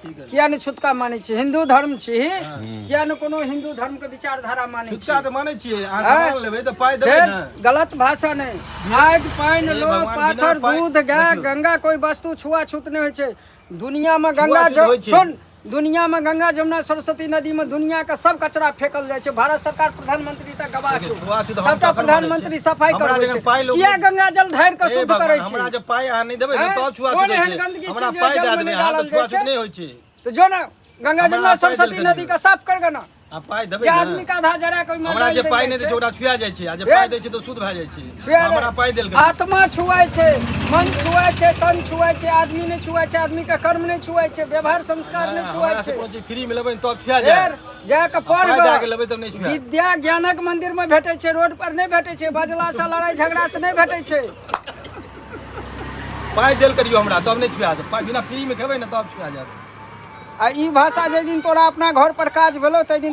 किया ने छुतका माने छी? हिंदू धर्म छी, किया ने कोनो हिंदू धर्म के विचारधारा माने छी? छुतका तो माने छी, अहाँ सामान लेबै तो पाई देबै ना। गलत भाषा नहीं। आग पानी लो पाथर दूध गाय गंगा कोई वस्तु छुआछूत नहीं होय छे। दुनिया में गंगा सुन, दुनिया में गंगा जमुना सरस्वती नदी में दुनिया का सब कचरा फेकल जाय छे। भारत सरकार प्रधानमंत्री तक गवाह छे, सबटा प्रधानमंत्री सफाई करबै छे। किया गंगा जल ढार के शुद्ध करै छे? हमरा जे पाई अहाँ नहीं देबै न तब छुआछूत होय छे। हमरा पाई दे देबै, अहाँ तो छुआछूत नहीं होय छे। तो जो ना गंगा जमुना सरस्वती नदी का साफ कर ना। आप पाई देबै जे आदमी का आधा जरा कोई हमरा जे पाई नहीं दे छै ओकरा छुआ जाय छै, आ जे पाई दै छै तो शुद्ध भए जाय छै। हमरा पाई देल आत्मा छुआय छै, मन छुआय छै, तन छुआय छै, आदमी नहीं छुआय छै, आदमी का कर्म नहीं छुआय छै, व्यवहार संस्कार नहीं छुआय छै। फ्री में लेबै तब छुआ जाय, जा के पढ़ जाके लेबै तब नहीं छुआ। विद्या ज्ञानक मंदिर में भेटै छै, रोड पर नहीं भेटै छै, बजला से लड़ाई झगड़ा से नहीं भेटै छै। पाई देल करियो हमरा तब नहीं छुआ जात, बिना फ्री में खेबै न तब छुआ जात। आ ई भाषा जे दिन तोरा अपना घर पर काज भेलो तै दिन